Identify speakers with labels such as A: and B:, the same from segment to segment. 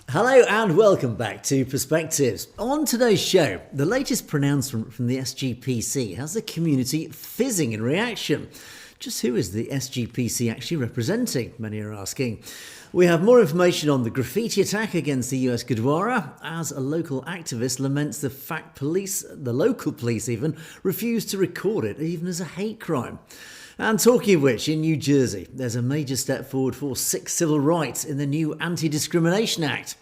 A: Hello and welcome back to Perspectives. On today's show, the latest pronouncement from the SGPC has the community fizzing in reaction. Just who is the SGPC actually representing? Many are asking. We have more information on the graffiti attack against the US Gurdwara, as a local activist laments the fact the local police even, refused to record it even as a hate crime. And talking of which, in New Jersey, there's a major step forward for Sikh civil rights in the new Anti-Discrimination Act.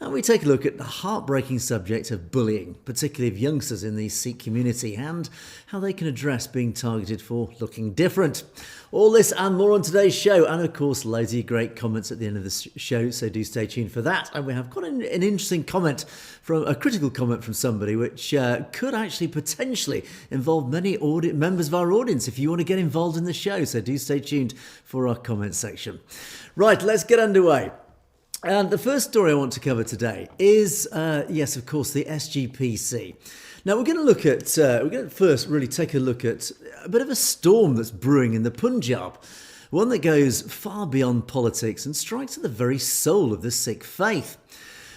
A: And we take a look at the heartbreaking subject of bullying, particularly of youngsters in the Sikh community, and how they can address being targeted for looking different. All this and more on today's show, and of course loads of great comments at the end of the show, so do stay tuned for that. And we have got an interesting comment, a critical comment from somebody, which could actually potentially involve many members of our audience if you want to get involved in the show, so do stay tuned for our comment section. Right, let's get underway. And the first story I want to cover today is, yes, of course, the SGPC. Now, we're going to first really take a look at a bit of a storm that's brewing in the Punjab, one that goes far beyond politics and strikes at the very soul of the Sikh faith.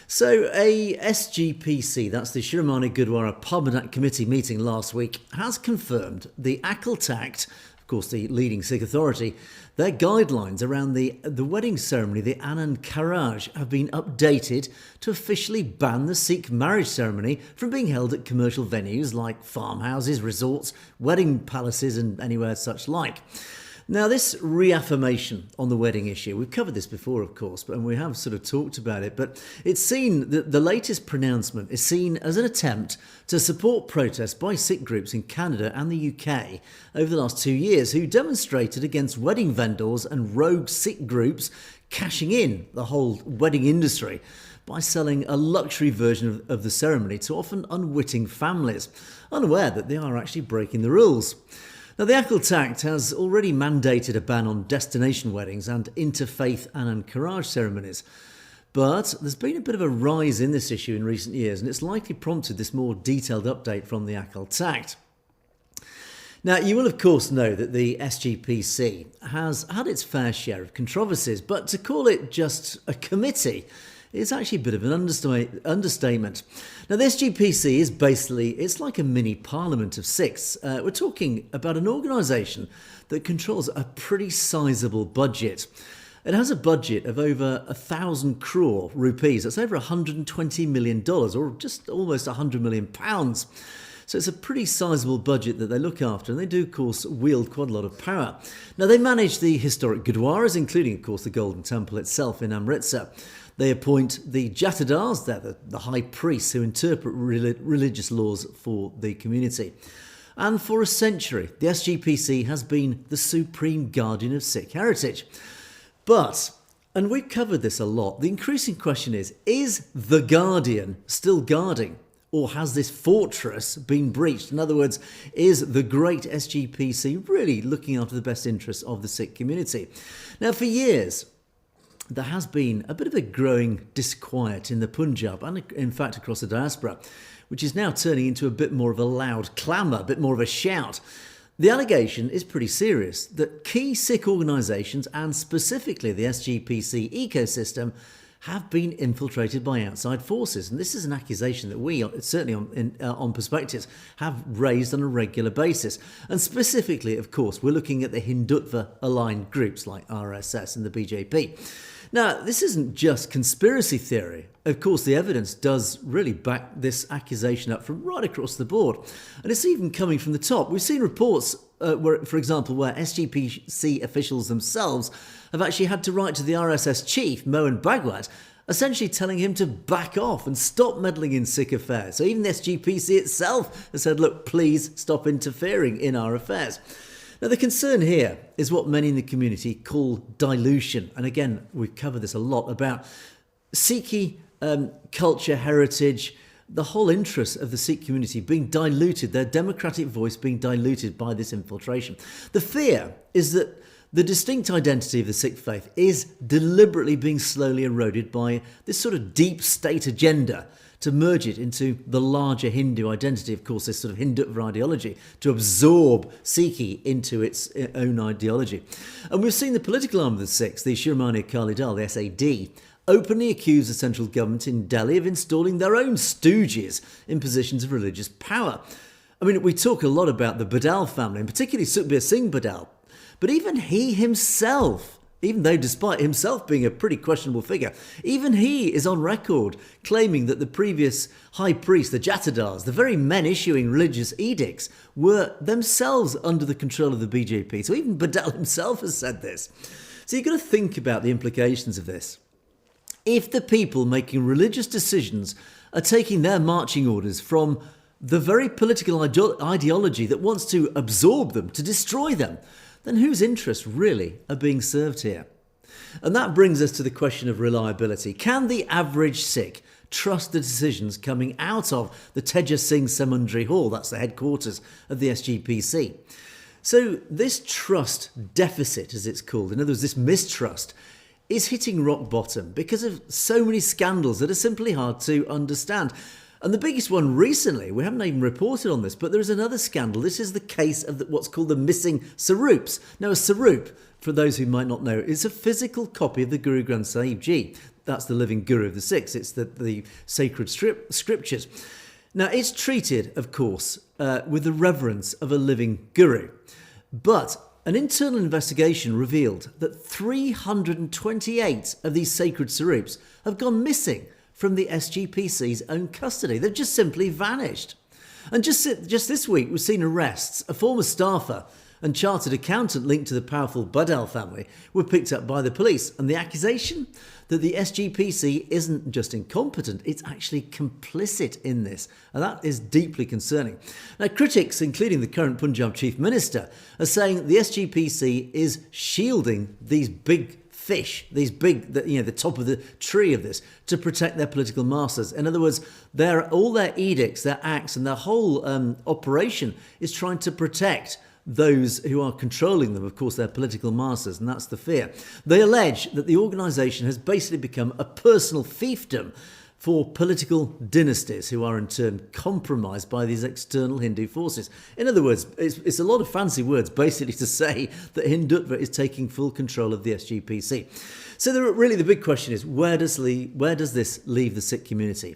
A: So a SGPC, that's the Shiromani Gurdwara Parliament Committee meeting last week, has confirmed the Akal Takht, of course the leading Sikh authority, their guidelines around the wedding ceremony, the Anand Karaj, have been updated to officially ban the Sikh marriage ceremony from being held at commercial venues like farmhouses, resorts, wedding palaces and anywhere such like. Now, this reaffirmation on the wedding issue, we've covered this before, of course, and we have sort of talked about it, but it's seen that the latest pronouncement is seen as an attempt to support protests by Sikh groups in Canada and the UK over the last 2 years who demonstrated against wedding vendors and rogue Sikh groups cashing in the whole wedding industry by selling a luxury version of the ceremony to often unwitting families, unaware that they are actually breaking the rules. Now, the Akal Takht has already mandated a ban on destination weddings and interfaith Anand Karaj ceremonies. But there's been a bit of a rise in this issue in recent years, and it's likely prompted this more detailed update from the Akal Takht. Now, you will of course know that the SGPC has had its fair share of controversies, but to call it just a committee is actually a bit of an understatement. Now, the SGPC is basically, it's like a mini parliament of Sikhs. We're talking about an organisation that controls a pretty sizable budget. It has a budget of over 1,000 crore rupees. That's over $120 million, or just almost £100 million. So it's a pretty sizable budget that they look after, and they do, of course, wield quite a lot of power. Now, they manage the historic Gurdwaras, including, of course, the Golden Temple itself in Amritsar. They appoint the Jatadars, they're the high priests who interpret religious laws for the community. And for a century, the SGPC has been the supreme guardian of Sikh heritage. But, and we've covered this a lot, the increasing question is the guardian still guarding? Or has this fortress been breached? In other words, is the great SGPC really looking after the best interests of the Sikh community? Now, for years, there has been a bit of a growing disquiet in the Punjab and in fact across the diaspora, which is now turning into a bit more of a loud clamour, a bit more of a shout. The allegation is pretty serious that key Sikh organisations and specifically the SGPC ecosystem have been infiltrated by outside forces. And this is an accusation that we, certainly on Perspectives, have raised on a regular basis. And specifically, of course, we're looking at the Hindutva-aligned groups like RSS and the BJP. Now, this isn't just conspiracy theory. Of course, the evidence does really back this accusation up from right across the board. And it's even coming from the top. We've seen reports, for example, where SGPC officials themselves have actually had to write to the RSS chief, Mohan Bhagwat, essentially telling him to back off and stop meddling in Sikh affairs. So even the SGPC itself has said, look, please stop interfering in our affairs. Now, the concern here is what many in the community call dilution. And again, we've covered this a lot about Sikh culture, heritage, the whole interest of the Sikh community being diluted, their democratic voice being diluted by this infiltration. The fear is that the distinct identity of the Sikh faith is deliberately being slowly eroded by this sort of deep state agenda to merge it into the larger Hindu identity, of course, this sort of Hindutva ideology, to absorb Sikhi into its own ideology. And we've seen the political arm of the Sikhs, the Shiromani Akali Dal, the SAD, openly accused the central government in Delhi of installing their own stooges in positions of religious power. I mean, we talk a lot about the Badal family, and particularly Sukhbir Singh Badal, but even he himself, even though despite himself being a pretty questionable figure, even he is on record claiming that the previous high priest, the Jatadars, the very men issuing religious edicts, were themselves under the control of the BJP. So even Badal himself has said this. So you've got to think about the implications of this. If the people making religious decisions are taking their marching orders from the very political ideology that wants to absorb them, to destroy them, then whose interests really are being served here? And that brings us to the question of reliability. Can the average Sikh trust the decisions coming out of the Teja Singh Samundri Hall? That's the headquarters of the SGPC. So this trust deficit, as it's called, in other words, this mistrust, is hitting rock bottom because of so many scandals that are simply hard to understand. And the biggest one recently, we haven't even reported on this, but there is another scandal. This is the case of what's called the missing Sarups. Now, a Sarup, for those who might not know, is a physical copy of the Guru Granth Sahib Ji. That's the living Guru of the Sikhs. It's the sacred scriptures. Now, it's treated, of course, with the reverence of a living Guru. But an internal investigation revealed that 328 of these sacred Sarups have gone missing from the SGPC's own custody. They've just simply vanished. And just this week, we've seen arrests. A former staffer and chartered accountant linked to the powerful Badal family were picked up by the police. And the accusation that the SGPC isn't just incompetent, it's actually complicit in this. And that is deeply concerning. Now, critics, including the current Punjab Chief Minister, are saying the SGPC is shielding these big fish, these big, the top of the tree of this, to protect their political masters. In other words, all their edicts, their acts, and their whole operation is trying to protect those who are controlling them, of course, their political masters, and that's the fear. They allege that the organisation has basically become a personal fiefdom for political dynasties who are in turn compromised by these external Hindu forces. In other words, it's a lot of fancy words basically to say that Hindutva is taking full control of the SGPC. So really the big question is, where does this leave the Sikh community?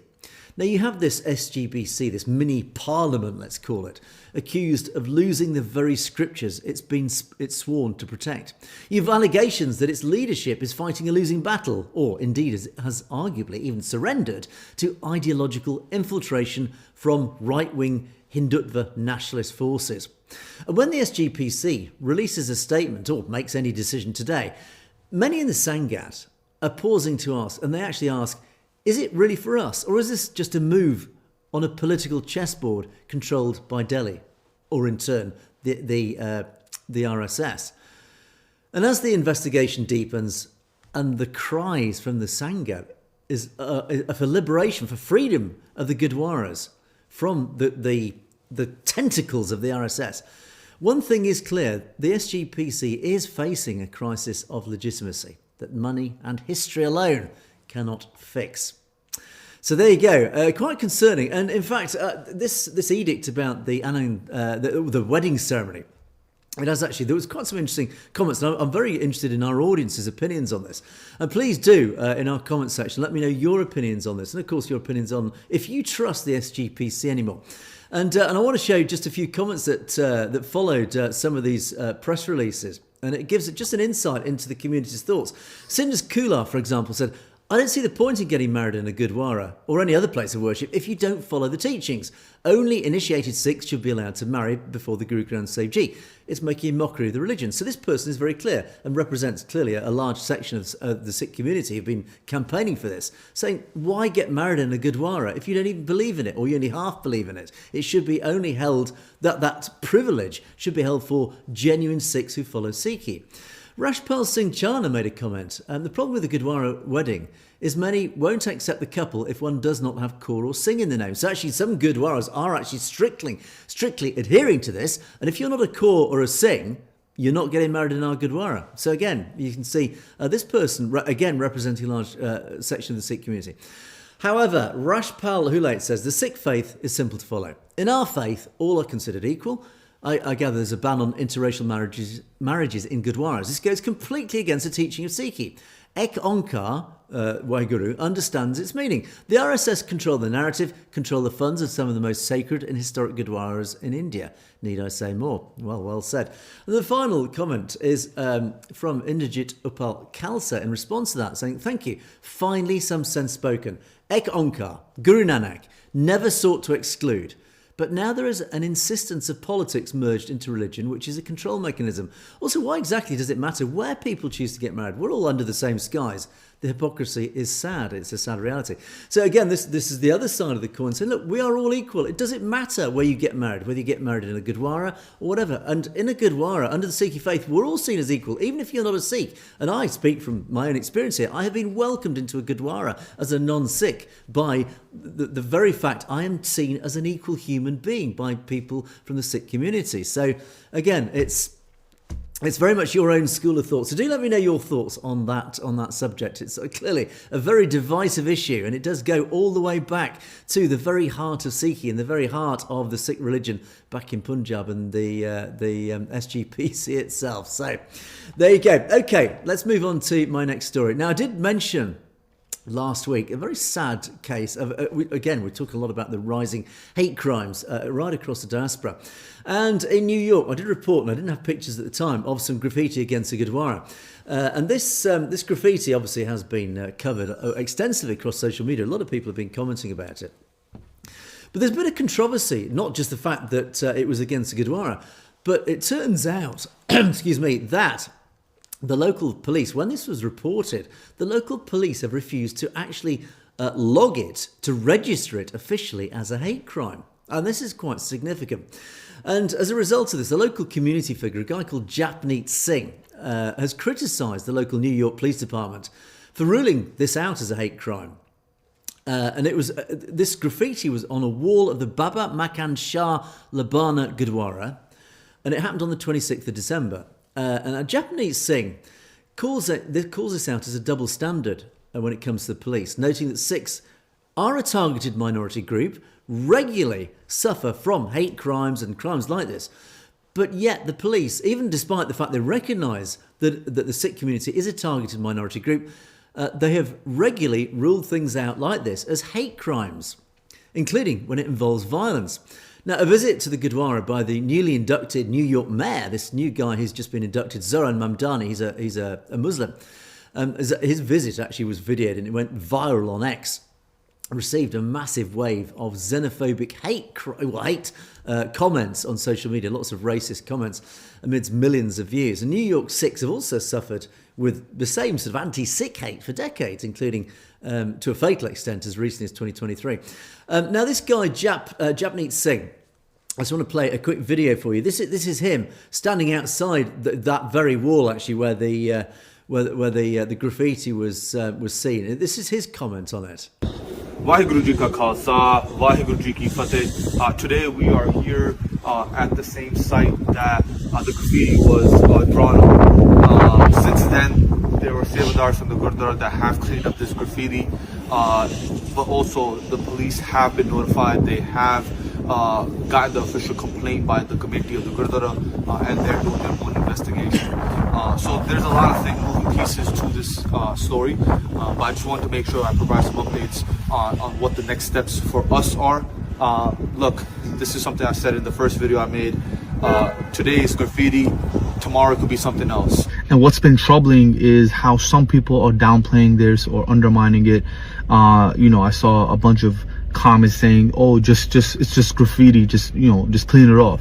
A: Now you have this SGPC, this mini parliament, let's call it, accused of losing the very scriptures it's sworn to protect. You have allegations that its leadership is fighting a losing battle, or indeed has arguably even surrendered to ideological infiltration from right-wing Hindutva nationalist forces. And when the SGPC releases a statement or makes any decision today, many in the Sangat are pausing to ask, and they actually ask, is it really for us, or is this just a move on a political chessboard controlled by Delhi, or in turn the RSS? And as the investigation deepens, and the cries from the Sangat is for liberation, for freedom of the Gurdwaras from the tentacles of the RSS, one thing is clear: the SGPC is facing a crisis of legitimacy that money and history alone cannot fix. So there you go, quite concerning. And in fact, this edict about the wedding ceremony, there was quite some interesting comments. And I'm very interested in our audience's opinions on this. And please do, in our comment section, let me know your opinions on this. And of course, your opinions on if you trust the SGPC anymore. And I want to show just a few comments that followed some of these press releases. And it gives just an insight into the community's thoughts. Sindh's Kular, for example, said, I don't see the point in getting married in a Gurdwara or any other place of worship if you don't follow the teachings. Only initiated Sikhs should be allowed to marry before the Guru Granth Sahib Ji. It's making a mockery of the religion. So this person is very clear and represents clearly a large section of the Sikh community who've been campaigning for this, saying, why get married in a Gurdwara if you don't even believe in it or you only half believe in it? It should be only held, that privilege should be held for genuine Sikhs who follow Sikhi. Rashpal Singh Chana made a comment. The problem with the Gurdwara wedding is many won't accept the couple if one does not have Kaur or Singh in the name. So actually some Gurdwaras are actually strictly adhering to this. And if you're not a Kaur or a Singh, you're not getting married in our Gurdwara. So again, you can see this person, again, representing a large section of the Sikh community. However, Rashpal Hulate says the Sikh faith is simple to follow. In our faith, all are considered equal. I gather there's a ban on interracial marriages in Gurdwaras. This goes completely against the teaching of Sikhi. Ek Onkar, Waheguru, understands its meaning. The RSS control the narrative, control the funds of some of the most sacred and historic Gurdwaras in India. Need I say more? Well said. And the final comment is from Indrajit Upal Khalsa in response to that, saying, thank you. Finally, some sense spoken. Ek Onkar, Guru Nanak, never sought to exclude. But now there is an insistence of politics merged into religion, which is a control mechanism. Also, why exactly does it matter where people choose to get married? We're all under the same skies. The hypocrisy is sad. It's a sad reality. So again, this is the other side of the coin, saying, look, we are all equal. It doesn't matter where you get married, whether you get married in a Gurdwara or whatever. And in a Gurdwara, under the Sikh faith, we're all seen as equal, even if you're not a Sikh. And I speak from my own experience here. I have been welcomed into a Gurdwara as a non-Sikh by the very fact I am seen as an equal human being by people from the Sikh community. So again, it's very much your own school of thought. So do let me know your thoughts on that subject. It's clearly a very divisive issue, and it does go all the way back to the very heart of Sikhi and the very heart of the Sikh religion back in Punjab and the SGPC itself. So there you go. Okay, let's move on to my next story. Now, I did mention last week a very sad case of again, we talk a lot about the rising hate crimes right across the diaspora, and in New York I did report, and I didn't have pictures at the time, of some graffiti against the Gurdwara, and this graffiti obviously has been covered extensively across social media. A lot of people have been commenting about it, but there's been a controversy, not just the fact that it was against the Gurdwara, but it turns out excuse me, that the local police, when this was reported, the local police have refused to actually log it, to register it officially as a hate crime. And this is quite significant. And as a result of this, a local community figure, a guy called Japneet Singh, has criticised the local New York Police Department for ruling this out as a hate crime. And it was this graffiti was on a wall of the Baba Makan Shah Labana Gurdwara, and it happened on the 26th of December. And Japneet Singh calls this out as a double standard when it comes to the police, noting that Sikhs are a targeted minority group, regularly suffer from hate crimes and crimes like this. But yet the police, even despite the fact they recognise that the Sikh community is a targeted minority group, they have regularly ruled things out like this as hate crimes, including when it involves violence. Now, a visit to the Gurdwara by the newly inducted New York mayor, this new guy who's just been inducted, Zoran Mamdani, he's a Muslim. His visit actually was videoed and it went viral on X. Received a massive wave of xenophobic hate comments on social media, lots of racist comments amidst millions of views. And New York Sikhs have also suffered with the same sort of anti-Sikh hate for decades, including to a fatal extent as recently as 2023. Now, this guy, Japneet Singh, I just want to play a quick video for you. This is him standing outside that very wall, actually, where the graffiti was seen. This is his comment on it.
B: Vaheguru Ji Ka Khalsa, Vaheguru Ji Ki Fateh. Today we are here at the same site that the graffiti was drawn on. Since then, there were Sevadars from the Gurdwara that have cleaned up this graffiti, but also the police have been notified. They have gotten the official complaint by the committee of the Gurdwara, and they're doing their own investigation. So there's a lot of moving pieces to this story, but I just wanted to make sure I provide some updates on what the next steps for us are. Look, this is something I said in the first video I made. Today is graffiti, tomorrow it could be something else.
C: And what's been troubling is how some people are downplaying this or undermining it. I saw a bunch of comments saying, "Oh, just it's just graffiti, just clean it off."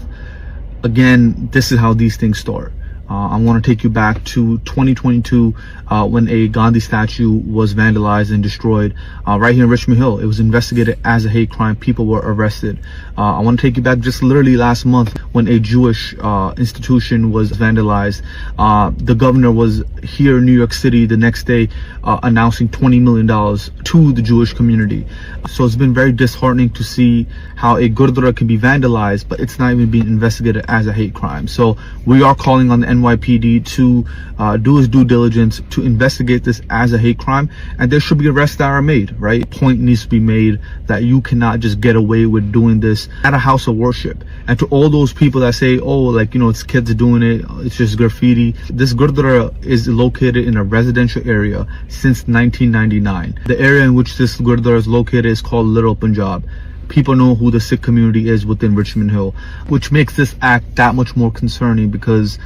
C: Again, this is how these things start. I want to take you back to 2022 when a Gandhi statue was vandalized and destroyed right here in Richmond Hill. It was investigated as a hate crime. People were arrested. I want to take you back just literally last month when a Jewish institution was vandalized. The governor was here in New York City the next day announcing $20 million to the Jewish community. So it's been very disheartening to see how a Gurdwara can be vandalized, but it's not even being investigated as a hate crime. So we are calling on the NYPD to do his due diligence to investigate this as a hate crime, and there should be arrests that are made, right? Point needs to be made that you cannot just get away with doing this at a house of worship. And to all those people that say, oh, like, you know, it's kids doing it, it's just graffiti. This Gurdwara is located in a residential area since 1999. The area in which this Gurdwara is located is called Little Punjab. People know who the Sikh community is within Richmond Hill, which makes this act that much more concerning because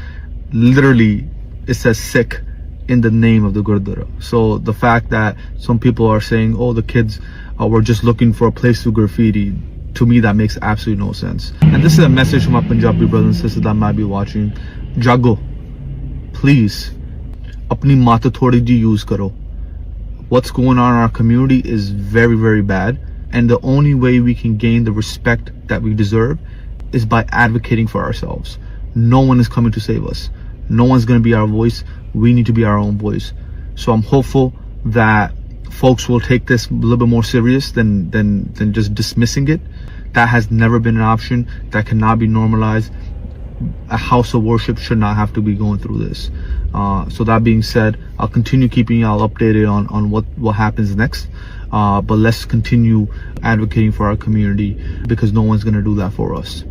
C: literally it says Sikh in the name of the Gurdwara. So the fact that some people are saying, oh, the kids were just looking for a place to graffiti, to me that makes absolutely no sense. And this is a message from my Punjabi brothers and sisters that might be watching. Jago, please, apni mata thodi ji use karo. What's going on in our community is very, very bad. And the only way we can gain the respect that we deserve is by advocating for ourselves. No one is coming to save us. No one's going to be our voice. We need to be our own voice. So I'm hopeful that folks will take this a little bit more serious than just dismissing it. That has never been an option. That cannot be normalized. A house of worship should not have to be going through this. So that being said, I'll continue keeping y'all updated on what happens next. But let's continue advocating for our community because no one's going to do that for us.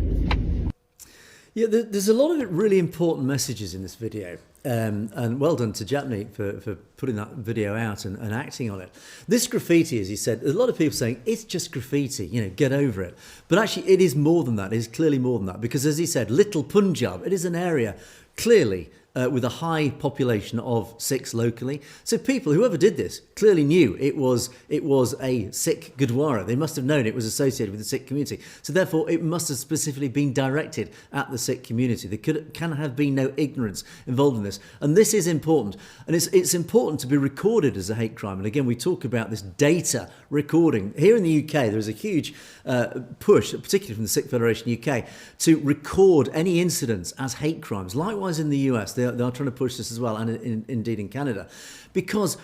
A: Yeah, there's a lot of really important messages in this video. And well done to Japneet for putting that video out and acting on it. This graffiti, as he said, a lot of people saying it's just graffiti, you know, get over it. But actually it is more than that. It is clearly more than that because, as he said, Little Punjab, it is an area clearly with a high population of Sikhs locally. So people, whoever did this, clearly knew it was a Sikh Gurdwara. They must have known it was associated with the Sikh community. So therefore, it must have specifically been directed at the Sikh community. There can have been no ignorance involved in this. And this is important. And it's important to be recorded as a hate crime. And again, we talk about this data recording. Here in the UK, there is a huge push, particularly from the Sikh Federation UK, to record any incidents as hate crimes. Likewise in the US, they are trying to push this as well, and indeed in Canada, because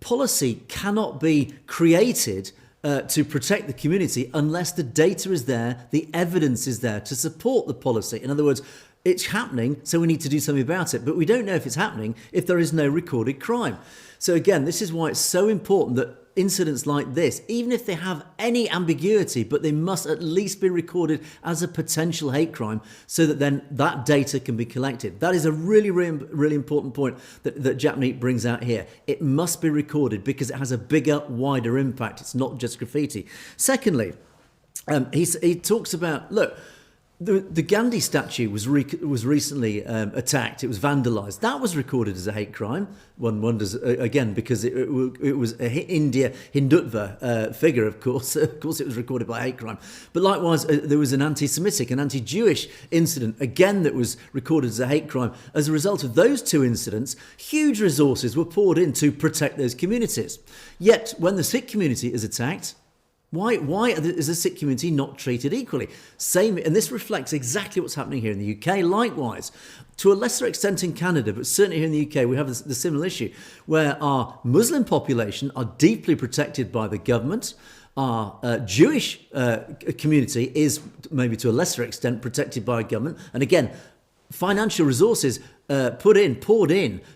A: policy cannot be created to protect the community unless the data is there, the evidence is there to support the policy. In other words, it's happening, so we need to do something about it. But we don't know if it's happening if there is no recorded crime. So again, this is why it's so important that incidents like this, even if they have any ambiguity, but they must at least be recorded as a potential hate crime so that then that data can be collected. That is a really, really, really important point that Japneet brings out here. It must be recorded because it has a bigger, wider impact. It's not just graffiti. Secondly, he talks about, look, the Gandhi statue was recently attacked. It was vandalised. That was recorded as a hate crime. One wonders, again, because it was a Hindutva figure, of course. Of course, it was recorded by a hate crime. But likewise, there was an anti-Semitic, an anti-Jewish incident, again, that was recorded as a hate crime. As a result of those two incidents, huge resources were poured in to protect those communities. Yet, when the Sikh community is attacked, why is the Sikh community not treated equally? Same, and this reflects exactly what's happening here in the UK. Likewise, to a lesser extent in Canada, but certainly here in the UK, we have the similar issue where our Muslim population are deeply protected by the government. Our Jewish community is maybe to a lesser extent protected by a government. And again, financial resources poured in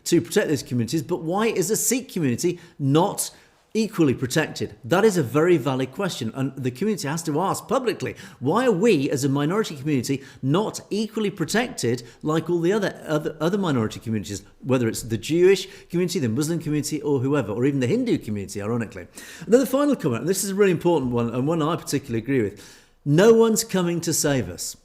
A: to protect those communities. But why is the Sikh community not equally protected? That is a very valid question, and the community has to ask publicly, why are we as a minority community not equally protected like all the other minority communities, whether it's the Jewish community, the Muslim community, or whoever, or even the Hindu community, ironically. And then the final comment, and this is a really important one, and one I particularly agree with: no one's coming to save us.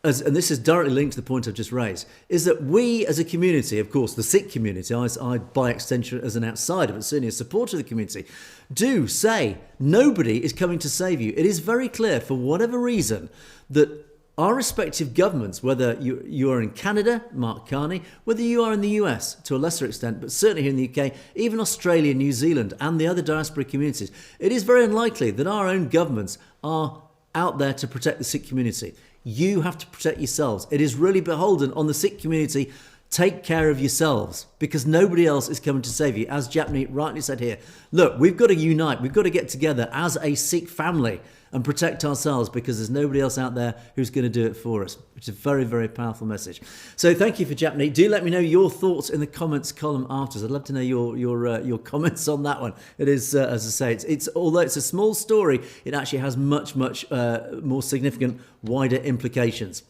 A: And this is directly linked to the point I've just raised, is that we as a community, of course, the Sikh community, I by extension as an outsider, but certainly a supporter of the community, do say nobody is coming to save you. It is very clear, for whatever reason, that our respective governments, whether you are in Canada, Mark Carney, whether you are in the US to a lesser extent, but certainly here in the UK, even Australia, New Zealand, and the other diaspora communities, it is very unlikely that our own governments are out there to protect the Sikh community. You have to protect yourselves. It is really beholden on the Sikh community take care of yourselves, because nobody else is coming to save you. As Japneet rightly said here, look, we've got to unite. We've got to get together as a Sikh family and protect ourselves, because there's nobody else out there who's going to do it for us, which is a very, very powerful message. So thank you for Japneet. Do let me know your thoughts in the comments column afterwards. I'd love to know your comments on that one. It is, as I say, it's although it's a small story, it actually has much more significant, wider implications.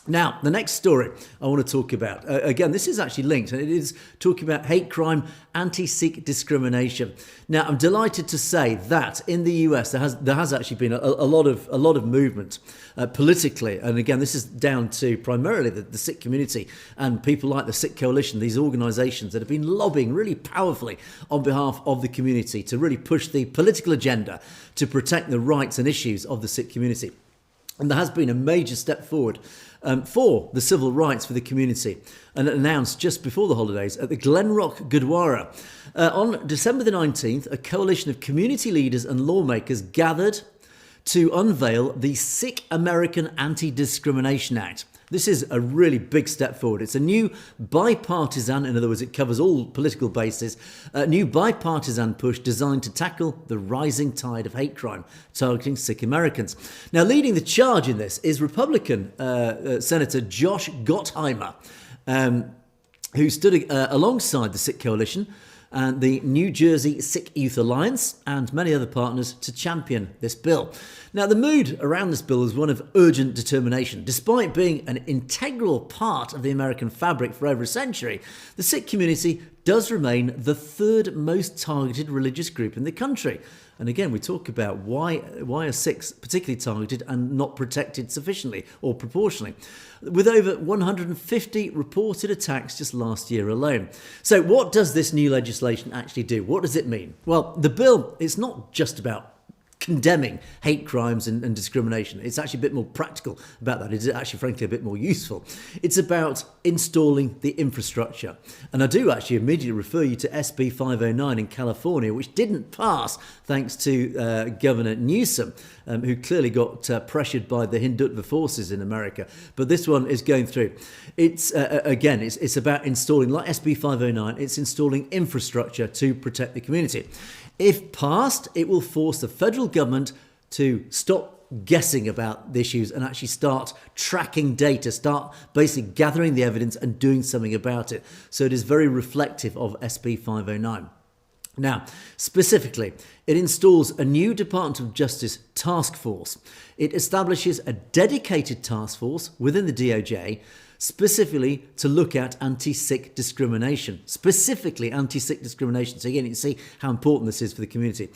A: Now, the next story I want to talk about, again, this is actually linked, and it is talking about hate crime, anti-Sikh discrimination. Now, I'm delighted to say that in the US, there has actually been a lot of movement politically, and again, this is down to primarily the Sikh community and people like the Sikh Coalition, these organisations that have been lobbying really powerfully on behalf of the community to really push the political agenda to protect the rights and issues of the Sikh community. And there has been a major step forward for the civil rights for the community, and announced just before the holidays at the Glenrock Gurdwara. On December the 19th, a coalition of community leaders and lawmakers gathered to unveil the Sikh American Anti-Discrimination Act. This is a really big step forward. It's a new bipartisan, in other words, it covers all political bases, a new bipartisan push designed to tackle the rising tide of hate crime targeting Sikh Americans. Now, leading the charge in this is Republican Senator Josh Gottheimer, who stood alongside the Sikh Coalition and the New Jersey Sikh Youth Alliance and many other partners to champion this bill. Now, the mood around this bill is one of urgent determination. Despite being an integral part of the American fabric for over a century, the Sikh community does remain the third most targeted religious group in the country. And again, we talk about why are Sikhs particularly targeted and not protected sufficiently or proportionally, with over 150 reported attacks just last year alone. So what does this new legislation actually do? What does it mean? Well, the bill is not just about condemning hate crimes and discrimination. It's actually a bit more practical about that. It's actually, frankly, a bit more useful. It's about installing the infrastructure. And I do actually immediately refer you to SB 509 in California, which didn't pass thanks to Governor Newsom, who clearly got pressured by the Hindutva forces in America. But this one is going through. It's, again, it's about installing, like SB 509, it's installing infrastructure to protect the community. If passed, it will force the federal government to stop guessing about the issues and actually start tracking data, start basically gathering the evidence and doing something about it. So it is very reflective of SB 509. Now, specifically, it installs a new Department of Justice task force. It establishes a dedicated task force within the DOJ specifically to look at anti-Sikh discrimination. Specifically anti-Sikh discrimination. So again, you can see how important this is for the community.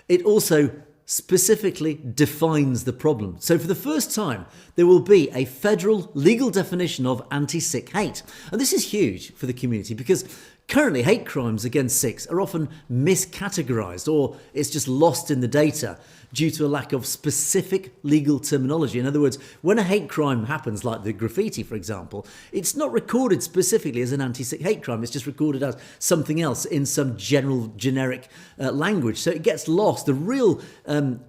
A: It also specifically defines the problem. So for the first time, there will be a federal legal definition of anti-Sikh hate. And this is huge for the community because currently hate crimes against Sikhs are often miscategorized, or it's just lost in the data due to a lack of specific legal terminology. In other words, when a hate crime happens, like the graffiti, for example, it's not recorded specifically as an anti-Sikh hate crime. It's just recorded as something else in some generic language. So it gets lost. The real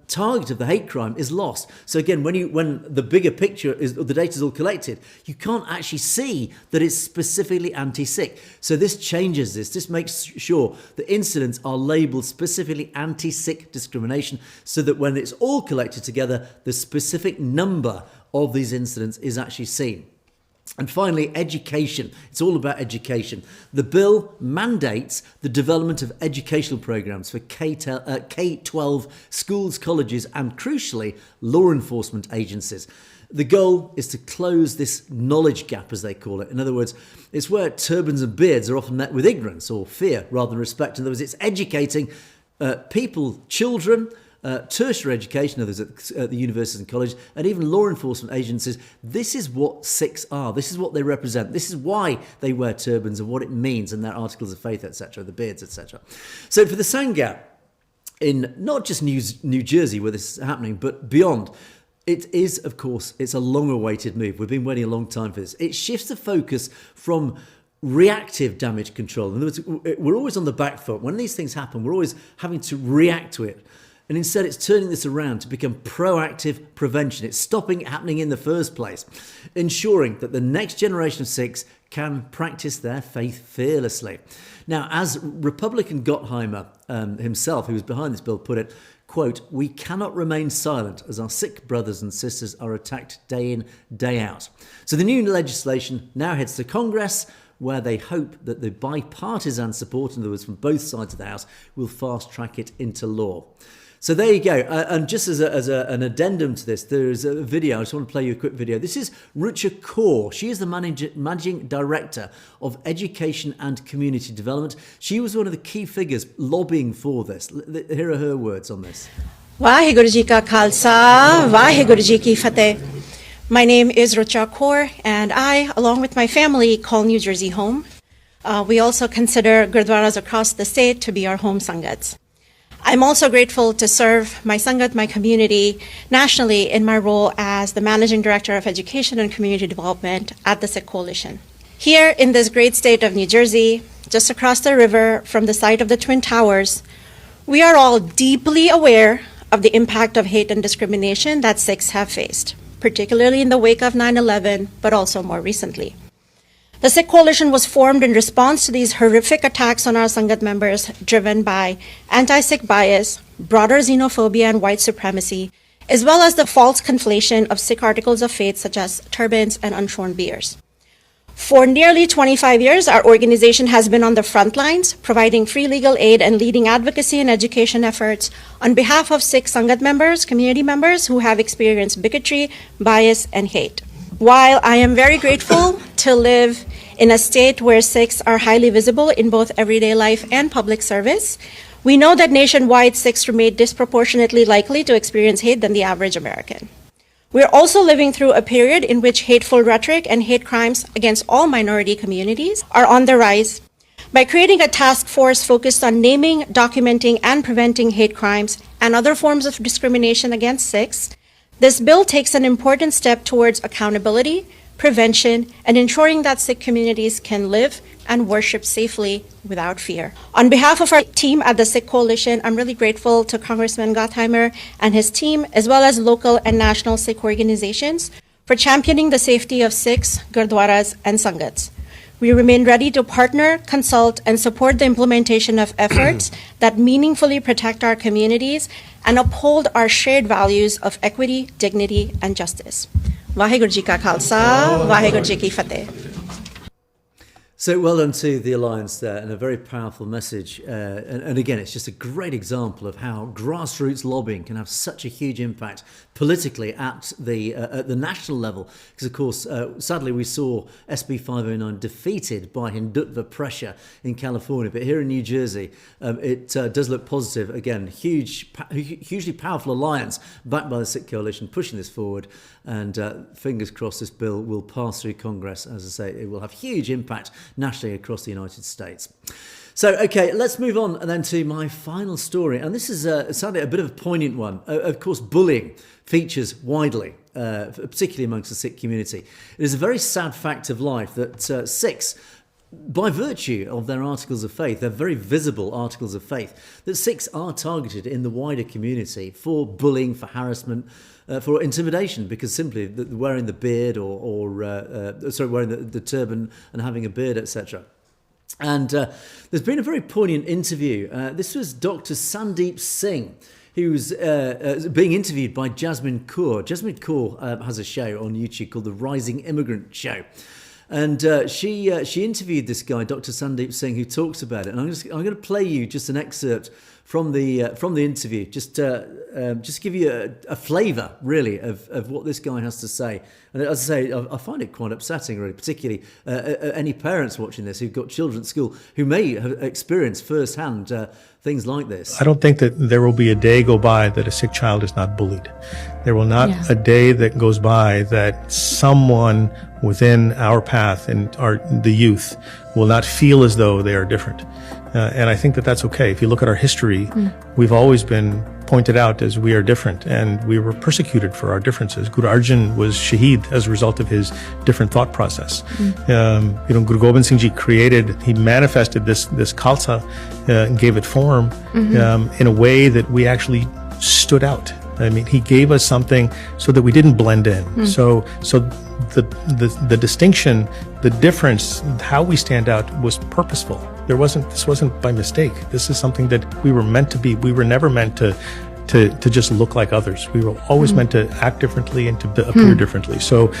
A: target of the hate crime is lost. So again, when the bigger picture is, the data is all collected, you can't actually see that it's specifically anti-Sikh. So this changes this. This makes sure that incidents are labelled specifically anti-Sikh discrimination, so that when it's all collected together, the specific number of these incidents is actually seen. And finally, education. It's all about education. The bill mandates the development of educational programs for K-12 schools, colleges, and crucially, law enforcement agencies. The goal is to close this knowledge gap, as they call it. In other words, it's where turbans and beards are often met with ignorance or fear rather than respect. In other words, it's educating people, children, tertiary education, others at the universities and colleges, and even law enforcement agencies. This is what Sikhs are. This is what they represent. This is why they wear turbans and what it means in their articles of faith, etc., the beards, etc. So for the Sangha, in not just New Jersey where this is happening, but beyond, it is, of course, it's a long-awaited move. We've been waiting a long time for this. It shifts the focus from reactive damage control. In other words, we're always on the back foot. When these things happen, we're always having to react to it. And instead, it's turning this around to become proactive prevention. It's stopping it happening in the first place, ensuring that the next generation of Sikhs can practice their faith fearlessly. Now, as Republican Gottheimer himself, who was behind this bill, put it, quote, "We cannot remain silent as our Sikh brothers and sisters are attacked day in, day out." So the new legislation now heads to Congress, where they hope that the bipartisan support, in other words, from both sides of the House, will fast-track it into law. So there you go. And just as an addendum to this, there's a video. I just want to play you a quick video. This is Rucha Kaur. She is the managing director of Education and Community Development. She was one of the key figures lobbying for this. Here are her words on this.
D: Vaheguru Ji Ka Khalsa, Vaheguru Ji Ki Fateh. My name is Rucha Kaur, and I, along with my family, call New Jersey home. We also consider Gurdwaras across the state to be our home Sangats. I'm also grateful to serve my Sangat, my community, nationally in my role as the Managing Director of Education and Community Development at the Sikh Coalition. Here in this great state of New Jersey, just across the river from the site of the Twin Towers, we are all deeply aware of the impact of hate and discrimination that Sikhs have faced, particularly in the wake of 9/11, but also more recently. The Sikh Coalition was formed in response to these horrific attacks on our Sangat members, driven by anti-Sikh bias, broader xenophobia and white supremacy, as well as the false conflation of Sikh articles of faith such as turbans and unshorn beards. For nearly 25 years, our organization has been on the front lines, providing free legal aid and leading advocacy and education efforts on behalf of Sikh Sangat members, community members who have experienced bigotry, bias, and hate. While I am very grateful to live in a state where Sikhs are highly visible in both everyday life and public service, we know that nationwide Sikhs remain disproportionately likely to experience hate than the average American. We're also living through a period in which hateful rhetoric and hate crimes against all minority communities are on the rise. By creating a task force focused on naming, documenting, and preventing hate crimes and other forms of discrimination against Sikhs, this bill takes an important step towards accountability, prevention, and ensuring that Sikh communities can live and worship safely without fear. On behalf of our team at the Sikh Coalition, I'm really grateful to Congressman Gottheimer and his team, as well as local and national Sikh organizations, for championing the safety of Sikhs, Gurdwaras, and Sangats. We remain ready to partner, consult, and support the implementation of efforts that meaningfully protect our communities and uphold our shared values of equity, dignity, and justice. Vaheguru Ji Ka Khalsa, Vaheguru Ji Ki Fateh.
A: So well done to the Alliance there, and a very powerful message. And again, it's just a great example of how grassroots lobbying can have such a huge impact politically at the national level. Because, of course, sadly, we saw SB 509 defeated by Hindutva pressure in California. But here in New Jersey, it does look positive. Again, hugely powerful alliance backed by the Sikh Coalition pushing this forward. And fingers crossed this bill will pass through Congress. As I say, it will have huge impact nationally across the United States. So, okay, let's move on and then to my final story. And this is sadly a bit of a poignant one. Of course, bullying features widely, particularly amongst the Sikh community. It is a very sad fact of life that Sikhs, by virtue of their articles of faith, their very visible articles of faith, that Sikhs are targeted in the wider community for bullying, for harassment, for intimidation, because simply wearing the beard or wearing the turban and having a beard, etc. And there's been a very poignant interview. This was Dr. Sandeep Singh, who was being interviewed by Jasmine Kaur. Jasmine Kaur has a show on YouTube called The Rising Immigrant Show. And she interviewed this guy, Dr. Sandeep Singh, who talks about it. And I'm going to play you just an excerpt from the interview, just give you a flavour, really, of what this guy has to say. And as I say, I find it quite upsetting, really, particularly any parents watching this who've got children at school who may have experienced firsthand things like this.
E: I don't think that there will be a day go by that a Sikh child is not bullied. There will not a day that goes by that someone within our path and the youth will not feel as though they are different. And I think that that's okay. If you look at our history, we've always been pointed out as we are different, and we were persecuted for our differences. Guru Arjan was shaheed as a result of his different thought process. Guru Gobind Singh Ji he manifested this Khalsa and gave it form in a way that we actually stood out. I mean, he gave us something so that we didn't blend in. So the distinction, the difference, how we stand out was purposeful. This wasn't by mistake. This is something that we were meant to be. We were never meant to just look like others. We were always meant to act differently and to appear differently. So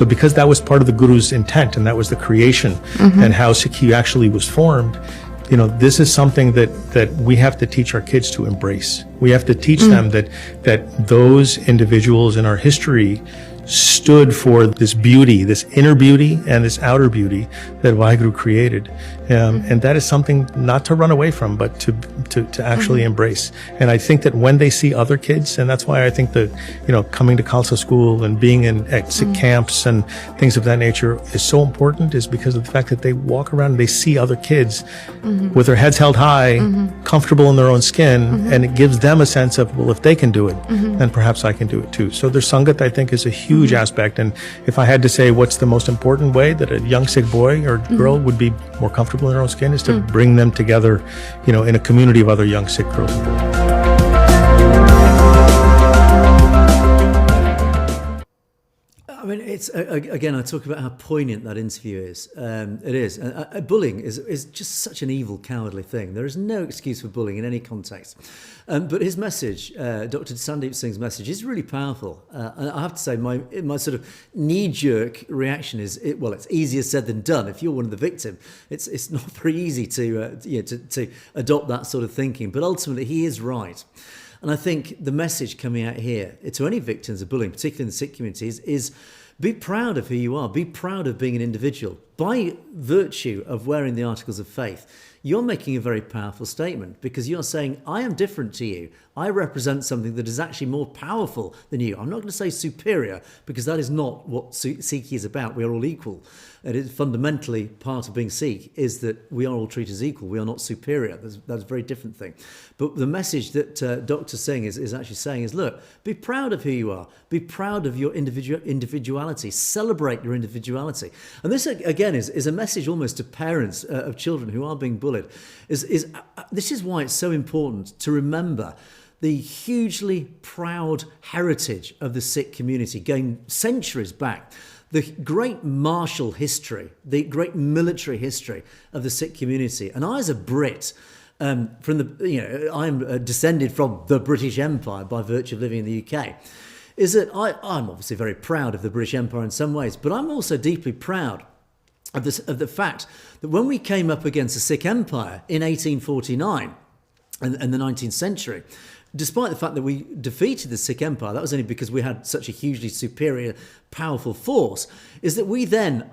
E: because that was part of the Guru's intent, and that was the creation, and how Sikhi actually was formed, you know, this is something that we have to teach our kids to embrace. We have to teach them that those individuals in our history stood for this beauty, this inner beauty and this outer beauty that Vaheguru created. And that is something not to run away from, but to actually embrace. And I think that when they see other kids, and that's why I think that, you know, coming to Khalsa school and being at Sikh camps and things of that nature is so important, is because of the fact that they walk around and they see other kids with their heads held high, comfortable in their own skin, and it gives them a sense of, well, if they can do it, then perhaps I can do it too. So their Sangat, I think, is a huge aspect. And if I had to say what's the most important way that a young Sikh boy or girl would be more comfortable in their own skin, is to bring them together, you know, in a community of other young Sikh girls.
A: I mean, it's again, I talk about how poignant that interview is. It is. Bullying is just such an evil, cowardly thing. There is no excuse for bullying in any context. But his message, Dr. Sandeep Singh's message, is really powerful. And I have to say, my sort of knee-jerk reaction is, it's easier said than done. If you're one of the victims, it's not very easy to adopt that sort of thinking. But ultimately, he is right. And I think the message coming out here to any victims of bullying, particularly in the Sikh communities, is be proud of who you are. Be proud of being an individual. By virtue of wearing the articles of faith, you're making a very powerful statement, because you're saying, I am different to you. I represent something that is actually more powerful than you. I'm not going to say superior, because that is not what Sikh is about. We are all equal. It is fundamentally part of being Sikh, is that we are all treated as equal. We are not superior. That's a very different thing. But the message that Dr. Singh is actually saying is, look, be proud of who you are. Be proud of your individuality. Celebrate your individuality. And this, again, is a message almost to parents of children who are being bullied. This is why it's so important to remember the hugely proud heritage of the Sikh community going centuries back. The great martial history, the great military history of the Sikh community. And I, as a Brit, I'm descended from the British Empire by virtue of living in the UK, is that I'm obviously very proud of the British Empire in some ways, but I'm also deeply proud of the fact that when we came up against the Sikh Empire in 1849 and the 19th century, despite the fact that we defeated the Sikh Empire, that was only because we had such a hugely superior, powerful force, is that we then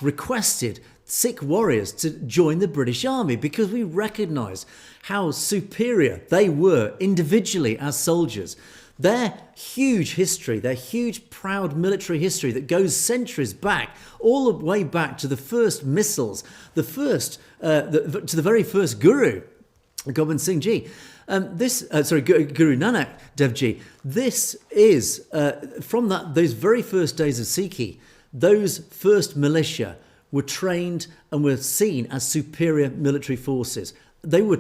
A: requested Sikh warriors to join the British Army, because we recognised how superior they were individually as soldiers. Their huge history, their huge proud military history that goes centuries back, all the way back to the first missiles, to the very first Guru, Gobind Singh Ji. Guru Nanak Dev Ji. This is from those very first days of Sikhi. Those first militia were trained and were seen as superior military forces. They were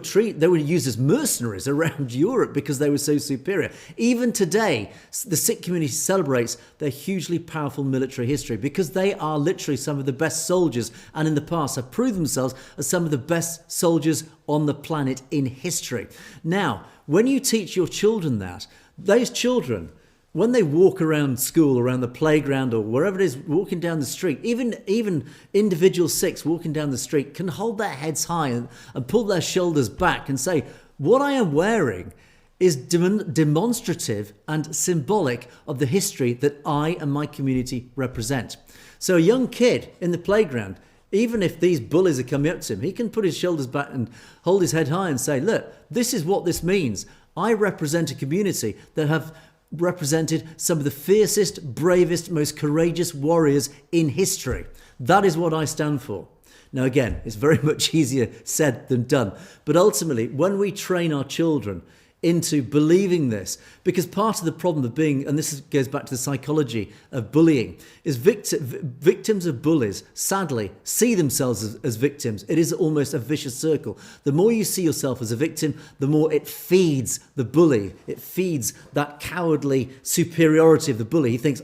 A: used as mercenaries around Europe because they were so superior. Even today, the Sikh community celebrates their hugely powerful military history, because they are literally some of the best soldiers, and in the past have proved themselves as some of the best soldiers on the planet in history. Now, when you teach your children that, those children, when they walk around school, around the playground, or wherever it is, walking down the street, even individual Sikhs walking down the street can hold their heads high and pull their shoulders back and say, what I am wearing is demonstrative and symbolic of the history that I and my community represent. So a young kid in the playground, even if these bullies are coming up to him, he can put his shoulders back and hold his head high and say, look, this is what this means. I represent a community that have represented some of the fiercest, bravest, most courageous warriors in history. That is what I stand for. Now, again, it's very much easier said than done. But ultimately, when we train our children into believing this, because part of the problem of being, and goes back to the psychology of bullying, is victims of bullies sadly see themselves as victims. It is almost a vicious circle. The more you see yourself as a victim, the more it feeds the bully. It feeds that cowardly superiority of the bully. He thinks,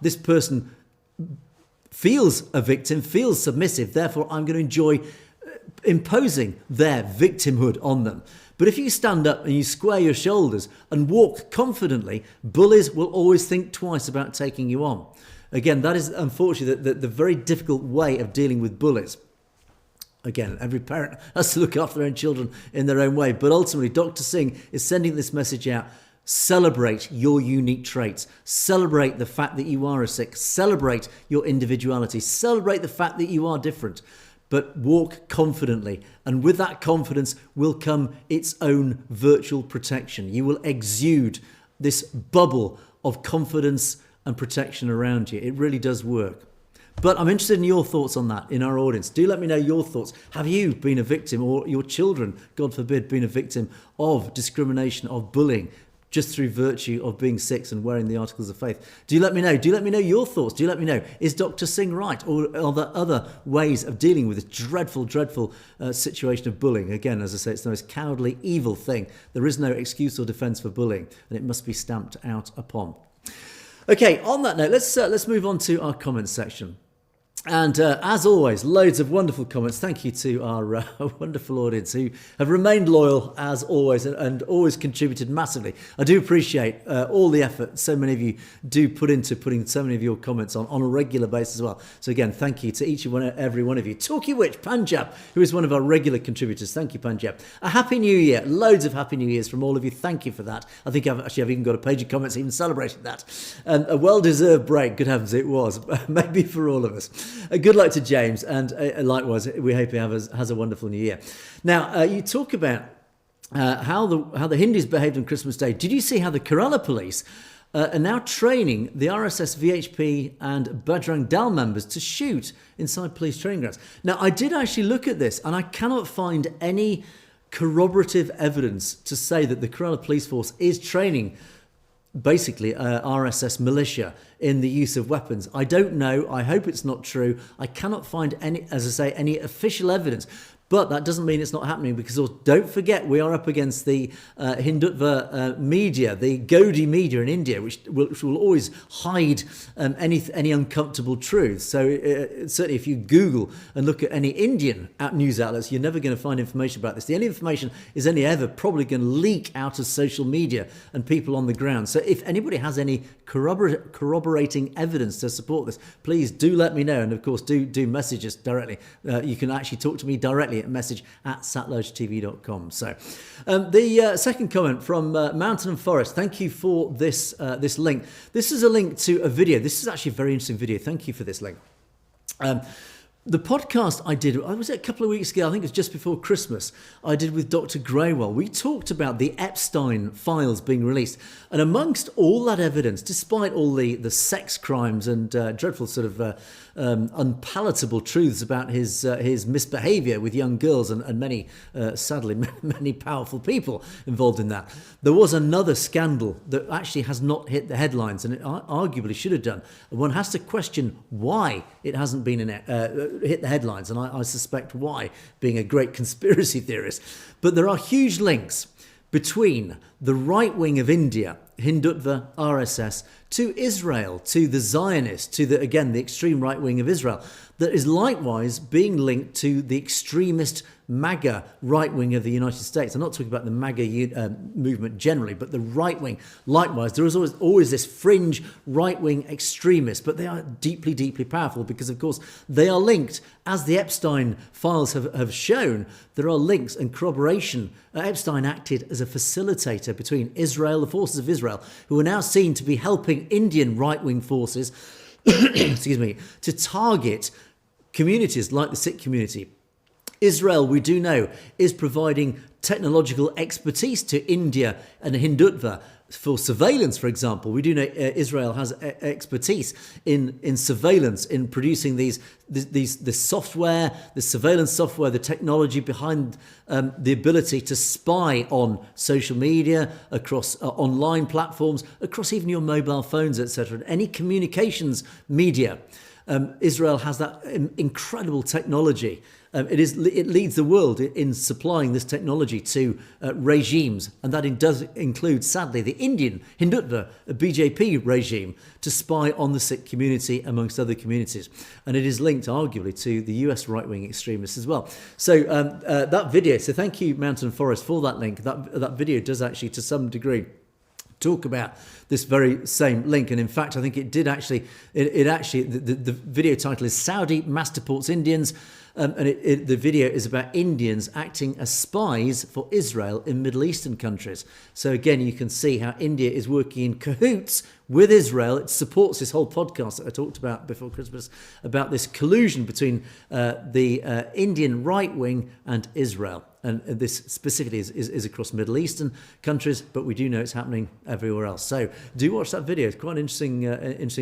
A: this person feels a victim, feels submissive, therefore I'm going to enjoy imposing their victimhood on them. But if you stand up and you square your shoulders and walk confidently, bullies will always think twice about taking you on. Again, that is unfortunately the very difficult way of dealing with bullies. Again, every parent has to look after their own children in their own way. But ultimately, Dr. Singh is sending this message out. Celebrate your unique traits. Celebrate the fact that you are a Sikh. Celebrate your individuality. Celebrate the fact that you are different. But walk confidently. And with that confidence will come its own virtual protection. You will exude this bubble of confidence and protection around you. It really does work. But I'm interested in your thoughts on that in our audience. Do let me know your thoughts. Have you been a victim, or your children, God forbid, been a victim of discrimination, of bullying, just through virtue of being Sikhs and wearing the articles of faith? Do let me know. Do let me know your thoughts. Do let me know, is Dr. Singh right? Or are there other ways of dealing with this dreadful, dreadful situation of bullying? Again, as I say, it's the most cowardly, evil thing. There is no excuse or defence for bullying, and it must be stamped out upon. Okay, on that note, let's move on to our comments section. And as always, loads of wonderful comments. Thank you to our wonderful audience who have remained loyal as always and always contributed massively. I do appreciate all the effort so many of you do put into putting so many of your comments on a regular basis as well. So again, thank you to each and every one of you. Talking of which, Panjab, who is one of our regular contributors, thank you, Panjab. A Happy New Year. Loads of Happy New Years from all of you. Thank you for that. I think I've even got a page of comments even celebrating that. A well-deserved break, good heavens, it was. Maybe for all of us. Good luck to James, and likewise, we hope he has a wonderful New Year. Now, you talk about how the Hindus behaved on Christmas Day. Did you see how the Kerala police are now training the RSS, VHP and Bajrang Dal members to shoot inside police training grounds? Now, I did actually look at this, and I cannot find any corroborative evidence to say that the Kerala police force is training basically RSS militia in the use of weapons. I don't know. I hope it's not true. I cannot find any, as I say, any official evidence. But that doesn't mean it's not happening, because don't forget we are up against the Hindutva media, the Godi media in India, which will always hide any uncomfortable truths. So certainly if you Google and look at any Indian news outlets, you're never going to find information about this. The only information is only ever probably going to leak out of social media and people on the ground. So if anybody has any corroborating evidence to support this, please do let me know. And of course, do message us directly. You can actually talk to me directly at message@satlodgetv.com. So the second comment from Mountain and Forest. Thank you for this link. This is a link to a video. This is actually a very interesting video. Thank you for this link. The podcast I did, I was a couple of weeks ago, I think it was just before Christmas, I did with Dr. Graywell. We talked about the Epstein files being released. And amongst all that evidence, despite all the sex crimes and dreadful sort of unpalatable truths about his misbehaviour with young girls and many, sadly, many powerful people involved in that, there was another scandal that actually has not hit the headlines, and it arguably should have done. And one has to question why it hasn't been hit the headlines, and I suspect why, being a great conspiracy theorist. But there are huge links between the right wing of India, Hindutva, RSS, to Israel, to the Zionists, to the extreme right wing of Israel, that is likewise being linked to the extremist MAGA right wing of the United States. I'm not talking about the MAGA movement generally, but the right wing. Likewise, there is always this fringe right wing extremist, but they are deeply, deeply powerful because, of course, they are linked. As the Epstein files have shown, there are links and corroboration. Epstein acted as a facilitator between Israel, the forces of Israel, who are now seen to be helping Indian right wing forces, excuse me, to target communities like the Sikh community. Israel, we do know, is providing technological expertise to India and Hindutva for surveillance, for example. We do know Israel has expertise in surveillance, in producing the software, the surveillance software, the technology behind the ability to spy on social media, across online platforms, across even your mobile phones, etc. Any communications media. Israel has that incredible technology. It leads the world in supplying this technology to regimes, and that does include, sadly, the Indian Hindutva BJP regime to spy on the Sikh community amongst other communities, and it is linked arguably to the US right-wing extremists as well. So that video, so thank you Mountain Forest for that link. That video does actually, to some degree, talk about this very same link, and in fact I think it did actually the video title is Saudi Masterports Indians, and the video is about Indians acting as spies for Israel in Middle Eastern countries. So again, you can see how India is working in cahoots with Israel. It supports this whole podcast that I talked about before Christmas, about this collusion between the Indian right wing and Israel. And this specifically is across Middle Eastern countries, but we do know it's happening everywhere else. So do watch that video. It's quite an interesting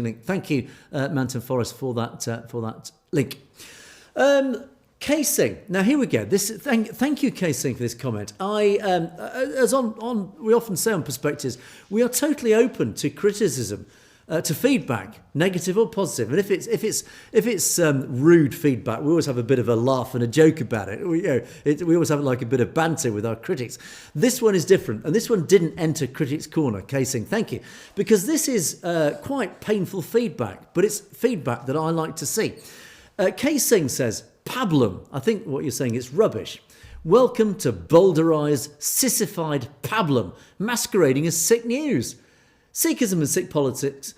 A: link. Thank you, Mountain Forest, for that link. K Singh. Now here we go. Thank you, K Singh, for this comment. We often say on Perspectives, we are totally open to criticism, to feedback, negative or positive. And if it's rude feedback, we always have a bit of a laugh and a joke about it. We always have like a bit of banter with our critics. This one is different, and this one didn't enter Critics Corner. K Singh, thank you, because this is quite painful feedback, but it's feedback that I like to see. K Singh says, pablum. I think what you're saying is rubbish. Welcome to bowdlerized, sissified pablum, masquerading as Sikh news. Sikhism and Sikh politics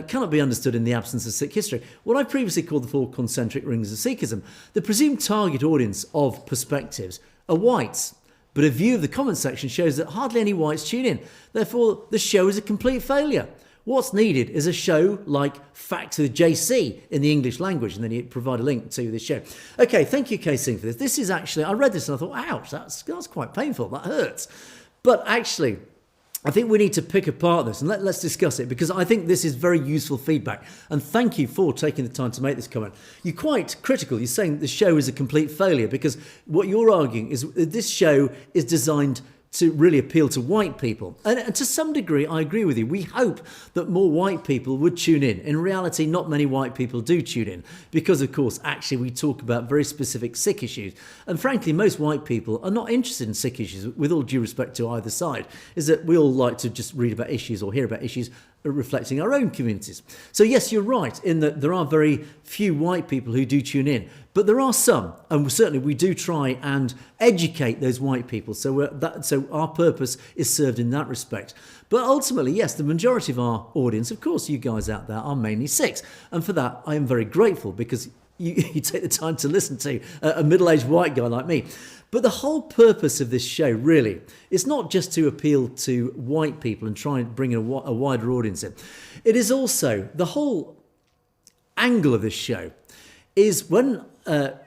A: cannot be understood in the absence of Sikh history. What I previously called the 4 concentric rings of Sikhism, the presumed target audience of Perspectives are whites. But a view of the comment section shows that hardly any whites tune in. Therefore, the show is a complete failure. What's needed is a show like Facts with JC in the English language, and then you provide a link to this show. Okay, thank you, K Singh, for this. This is actually, I read this and I thought, ouch, that's quite painful, that hurts. But actually, I think we need to pick apart this and let's discuss it, because I think this is very useful feedback. And thank you for taking the time to make this comment. You're quite critical. You're saying the show is a complete failure, because what you're arguing is this show is designed to really appeal to white people. And to some degree, I agree with you. We hope that more white people would tune in. In reality, not many white people do tune in because, of course, actually we talk about very specific Sikh issues. And frankly, most white people are not interested in Sikh issues, with all due respect to either side, is that we all like to just read about issues or hear about issues reflecting our own communities. So yes, you're right in that there are very few white people who do tune in, but there are some, and certainly we do try and educate those white people. So our purpose is served in that respect. But ultimately, yes, the majority of our audience, of course, you guys out there are mainly Sikhs, and for that I am very grateful, because you take the time to listen to a middle-aged white guy like me. But the whole purpose of this show really is not just to appeal to white people and try and bring a wider audience in. It is also, the whole angle of this show is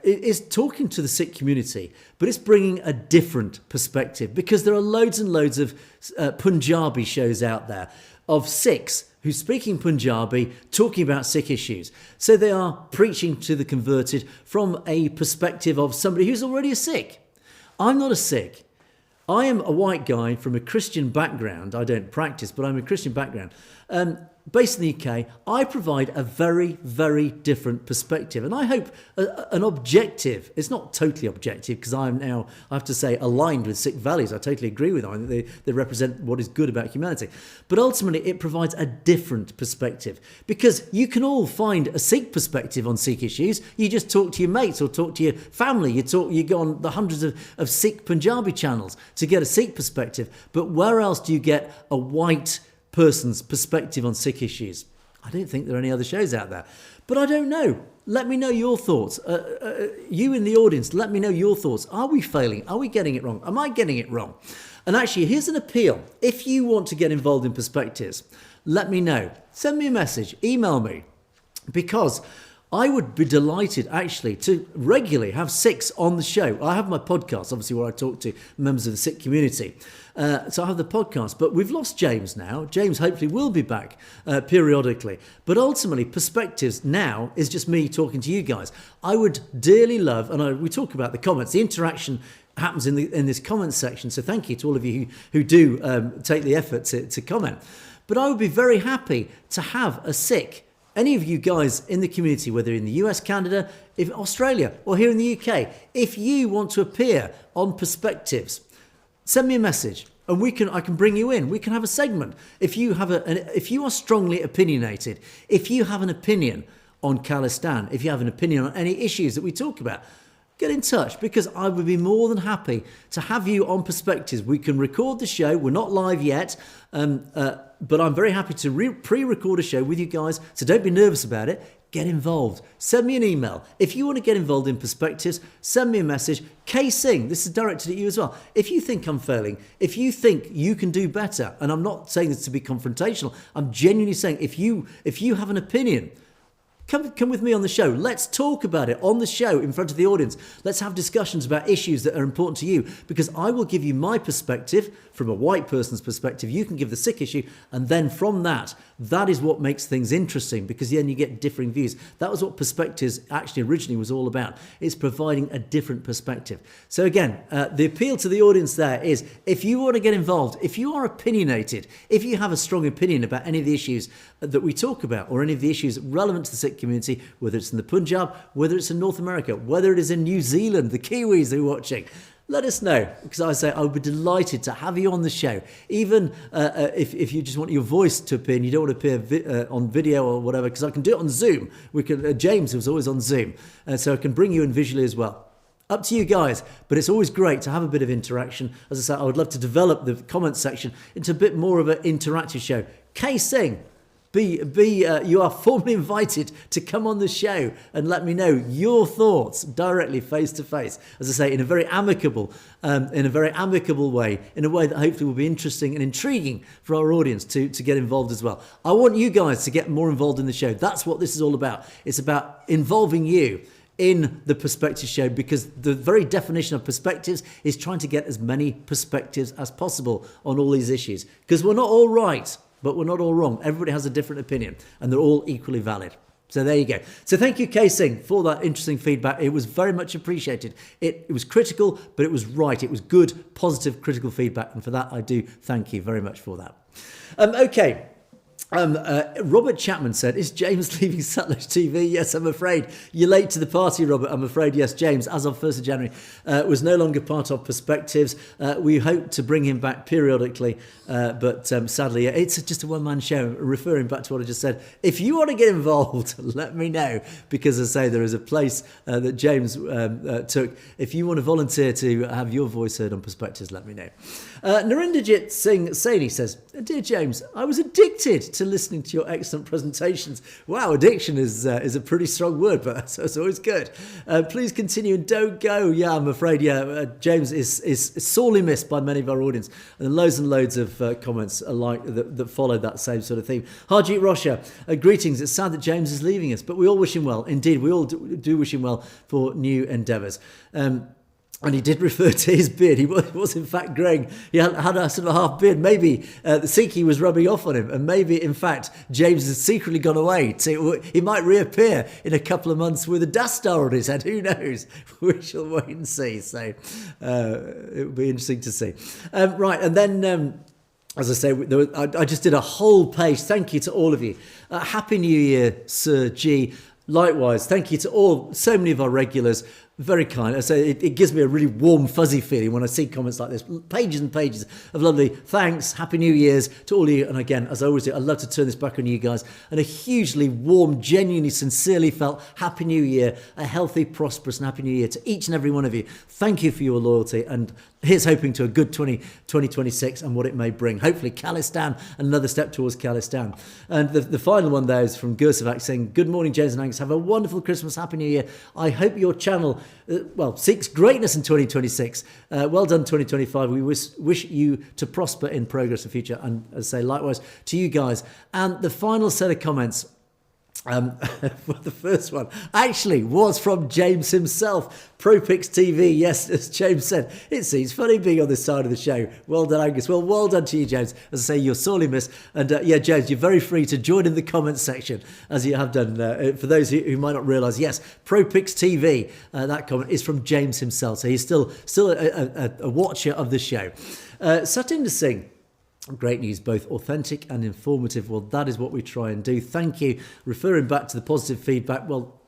A: is talking to the Sikh community, but it's bringing a different perspective, because there are loads and loads of Punjabi shows out there of Sikhs who's speaking Punjabi, talking about Sikh issues. So they are preaching to the converted from a perspective of somebody who's already a Sikh. I'm not a Sikh. I am a white guy from a Christian background. I don't practice, but I'm a Christian background. Based in the UK, I provide a very, very different perspective. And I hope an objective, it's not totally objective, because I'm now, I have to say, aligned with Sikh values. I totally agree with them. I think they represent what is good about humanity. But ultimately, it provides a different perspective, because you can all find a Sikh perspective on Sikh issues. You just talk to your mates or talk to your family. You go on the hundreds of Sikh Punjabi channels to get a Sikh perspective. But where else do you get a white person's perspective on Sikh issues? I don't think there are any other shows out there, but I don't know. Let me know your thoughts. You in the audience, let me know your thoughts. Are we failing? Are we getting it wrong? Am I getting it wrong? And actually, here's an appeal. If you want to get involved in Perspectives, let me know. Send me a message, email me, because I would be delighted actually to regularly have Sikhs on the show. I have my podcast, obviously, where I talk to members of the Sikh community. So I have the podcast, but we've lost James now. James hopefully will be back periodically. But ultimately, Perspectives now is just me talking to you guys. I would dearly love, and we talk about the comments, the interaction happens in this comment section. So thank you to all of you who do take the effort to comment. But I would be very happy to have a Sikh, any of you guys in the community, whether in the US, Canada, Australia, or here in the UK, if you want to appear on Perspectives, send me a message and I can bring you in. We can have a segment. If you are strongly opinionated, if you have an opinion on khalistan, if you have an opinion on any issues that we talk about, get in touch, because I would be more than happy to have you on Perspectives. We can record the show. We're not live yet, but I'm very happy to pre-record a show with you guys, so don't be nervous about it. Get involved. Send me an email. If you want to get involved in Perspectives, send me a message. K Singh, this is directed at you as well. If you think I'm failing, if you think you can do better, and I'm not saying this to be confrontational, I'm genuinely saying if you have an opinion, come with me on the show. Let's talk about it on the show in front of the audience. Let's have discussions about issues that are important to you, because I will give you my perspective from a white person's perspective. You can give the Sikh issue, and then from that is what makes things interesting, because then you get differing views. That was what Perspectives actually originally was all about. It's providing a different perspective. So again, the appeal to the audience there is, if you want to get involved, if you are opinionated, if you have a strong opinion about any of the issues that we talk about, or any of the issues relevant to the Sikh community, whether it's in the Punjab, whether it's in North America, whether it is in New Zealand, the Kiwis who are watching, let us know, because I would be delighted to have you on the show. Even if you just want your voice to appear and you don't want to appear on video or whatever, because I can do it on Zoom. James was always on Zoom, so I can bring you in visually as well. Up to you guys, but it's always great to have a bit of interaction. As I said, I would love to develop the comment section into a bit more of an interactive show. K Singh, you are formally invited to come on the show and let me know your thoughts directly, face to face. As I say, in a very amicable way, in a way that hopefully will be interesting and intriguing for our audience to get involved as well. I want you guys to get more involved in the show. That's what this is all about. It's about involving you in the Perspectives show, because the very definition of Perspectives is trying to get as many perspectives as possible on all these issues, because we're not all right, but we're not all wrong. Everybody has a different opinion, and they're all equally valid. So there you go. So thank you, K Singh, for that interesting feedback. It was very much appreciated. It was critical, but it was right. It was good, positive, critical feedback, and for that I do thank you very much for that. Okay. Robert Chapman said, is James leaving Sutlej TV? Yes, I'm afraid. You're late to the party, Robert. I'm afraid, yes, James, as of 1st of January, was no longer part of Perspectives. We hope to bring him back periodically, but sadly, it's just a one-man show. Referring back to what I just said, if you want to get involved, let me know, because as I say, there is a place that James took. If you want to volunteer to have your voice heard on Perspectives, let me know. Narinderjit Singh Saini says, dear James, I was addicted to listening to your excellent presentations. Wow, addiction is a pretty strong word, but it's always good. Please continue and don't go. Yeah, I'm afraid. James is sorely missed by many of our audience, and loads of comments alike that follow that same sort of theme. Harjeet Rosha, greetings. It's sad that James is leaving us, but we all wish him well. Indeed, we all do wish him well for new endeavours. And he did refer to his beard. He was in fact growing. He had a sort of a half beard. Maybe the Sikhi was rubbing off on him. And maybe, in fact, James has secretly gone away. He might reappear in a couple of months with a Death Star on his head. Who knows? We shall wait and see. So it will be interesting to see. Right. And then, as I say, I just did a whole page. Thank you to all of you. Happy New Year, Sir G. Likewise, thank you to so many of our regulars. Very kind. I say it gives me a really warm, fuzzy feeling when I see comments like this. Pages and pages of lovely thanks, Happy New Year's to all of you. And again, as I always do, I'd love to turn this back on you guys. And a hugely warm, genuinely, sincerely felt Happy New Year, a healthy, prosperous and Happy New Year to each and every one of you. Thank you for your loyalty, and here's hoping to a good 2026 and what it may bring. Hopefully Khalistan, another step towards Khalistan. And the final one there is from Gurdwara saying, good morning, James and Angus. Have a wonderful Christmas, Happy New Year. I hope your channel seeks greatness in 2026. Well done 2025. We wish you to prosper in progress in the future, and as I say, likewise to you guys. And the final set of comments Well, the first one actually was from James himself. ProPix TV, yes, as James said, it seems funny being on this side of the show. Well done, Angus. Well, well done to you, James. As I say, you're sorely missed. And yeah, James, you're very free to join in the comments section, as you have done. For those who might not realise, yes, ProPix TV, that comment is from James himself. So he's still a watcher of the show. Satin Singh. Great news, both authentic and informative. Well, that is what we try and do. Thank you. Referring back to the positive feedback, well,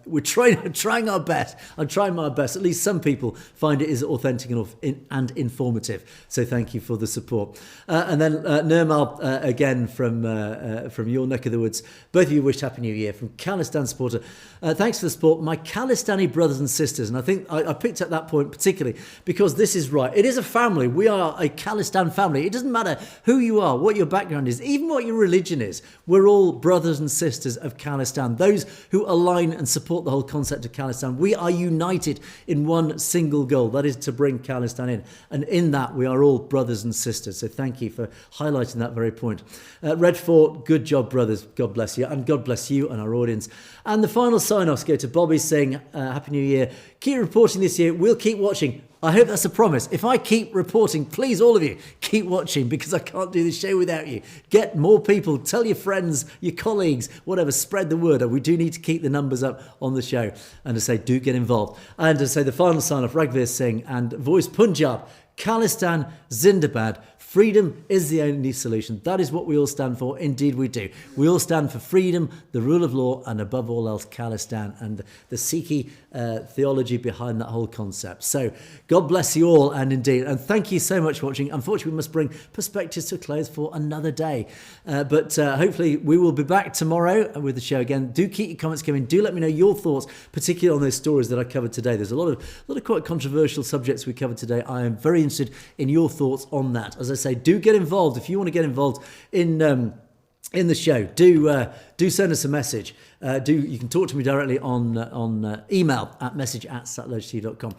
A: we're trying our best. I'm trying my best. At least some people find it is authentic and informative. So thank you for the support. And then Nirmal, again from your neck of the woods. Both of you wished Happy New Year. From Khalistan supporter. Thanks for the support. My Khalistani brothers and sisters. And I think I picked up that point particularly because this is right. It is a family. We are a Khalistan family. It doesn't matter who you are, what your background is, even what your religion is. We're all brothers and sisters of Khalistan. Those who align and support the whole concept of Khalistan. We are united in one single goal, that is to bring Khalistan in. And in that, we are all brothers and sisters. So thank you for highlighting that very point. Red Fort, good job, brothers. God bless you. And God bless you and our audience. And the final sign-offs go to Bobby saying, Happy New Year. Keep reporting this year. We'll keep watching. I hope that's a promise. If I keep reporting, please, all of you, keep watching because I can't do this show without you. Get more people, tell your friends, your colleagues, whatever, spread the word. We do need to keep the numbers up on the show. And to say, do get involved. And to say the final sign-off, Ragveer Singh and Voice Punjab, Khalistan Zindabad. Freedom is the only solution. That is what we all stand for. Indeed, we do. We all stand for freedom, the rule of law, and above all else, Khalistan and the Sikh theology behind that whole concept. So, God bless you all, and indeed, and thank you so much for watching. Unfortunately, we must bring Perspectives to a close for another day. But hopefully, we will be back tomorrow with the show again. Do keep your comments coming. Do let me know your thoughts, particularly on those stories that I covered today. There's a lot of quite controversial subjects we covered today. I am very interested in your thoughts on that. As I say, do get involved. If you want to get involved in the show, do send us a message. You can talk to me directly on email at message@satellodetv.com.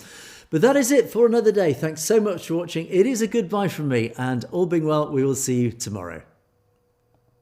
A: But that is it for another day. Thanks so much for watching. It is a goodbye from me, and all being well, we will see you tomorrow.